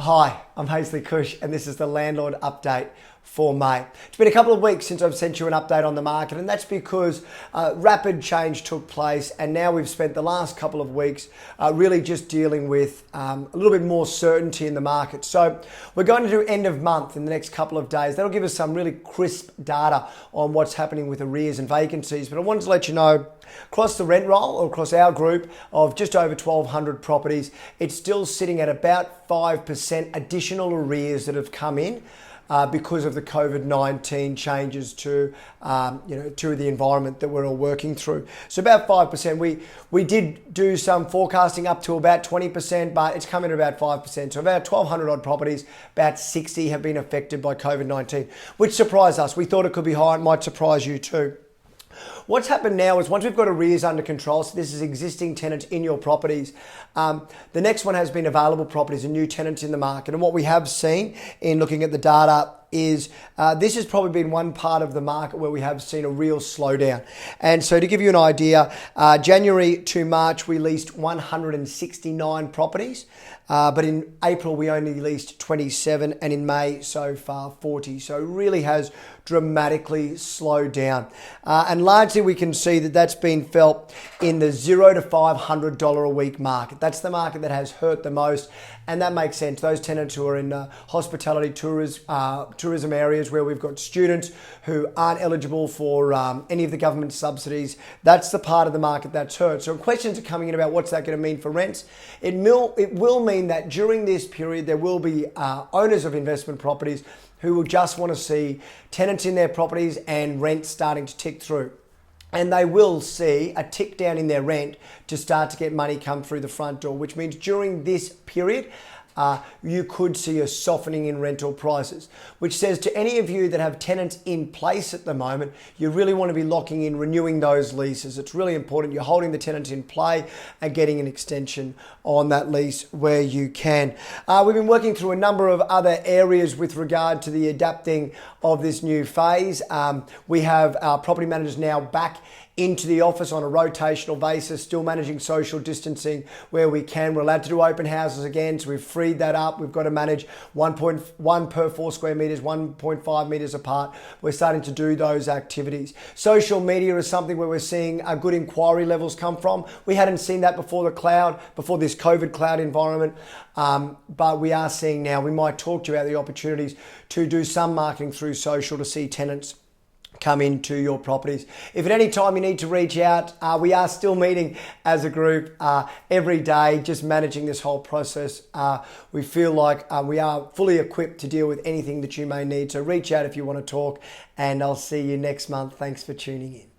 Hi, I'm Haesley Cush and this is the Landlord Update for May. It's been a couple of weeks since I've sent you an update on the market, and that's because rapid change took place, and now we've spent the last couple of weeks really just dealing with a little bit more certainty in the market. So we're going to do end of month in the next couple of days. That'll give us some really crisp data on what's happening with arrears and vacancies. But I wanted to let you know, across the rent roll, or across our group of just over 1,200 properties, it's still sitting at about 5% additional arrears that have come in because of the COVID-19 changes to the environment that we're all working through. So about 5%. We did do some forecasting up to about 20%, but it's coming at about 5%. So about 1,200 odd properties, about 60 have been affected by COVID-19, which surprised us. We thought it could be higher. It might surprise you too. What's happened now is once we've got arrears under control, so this is existing tenants in your properties, the next one has been available properties and new tenants in the market. And what we have seen in looking at the data is this has probably been one part of the market where we have seen a real slowdown. And so to give you an idea, January to March, we leased 169 properties, but in April, we only leased 27, and in May, so far, 40. So it really has dramatically slowed down. And largely we can see that that's been felt in the $0 to $500 a week market. That's the market that has hurt the most, and that makes sense. Those tenants who are in hospitality, tourism areas where we've got students who aren't eligible for any of the government subsidies, that's the part of the market that's hurt. So questions are coming in about what's that going to mean for rents. It will mean that during this period there will be owners of investment properties who will just want to see tenants in their properties and rent starting to tick through. And they will see a tick down in their rent to start to get money come through the front door, which means during this period, you could see a softening in rental prices, which says to any of you that have tenants in place at the moment, you really want to be locking in, renewing those leases. It's really important you're holding the tenants in play and getting an extension on that lease where you can. We've been working through a number of other areas with regard to the adapting of this new phase. We have our property managers now back into the office on a rotational basis, still managing social distancing where we can. We're allowed to do open houses again, so we've freed that up. We've got to manage 1.1 per 4 square meters, 1.5 meters apart. We're starting to do those activities. Social media is something where we're seeing good inquiry levels come from. We hadn't seen that before this COVID cloud environment, but we are seeing now. We might talk to you about the opportunities to do some marketing through social to see tenants come into your properties. If at any time you need to reach out, we are still meeting as a group every day, just managing this whole process. We feel like we are fully equipped to deal with anything that you may need. So reach out if you want to talk, and I'll see you next month. Thanks for tuning in.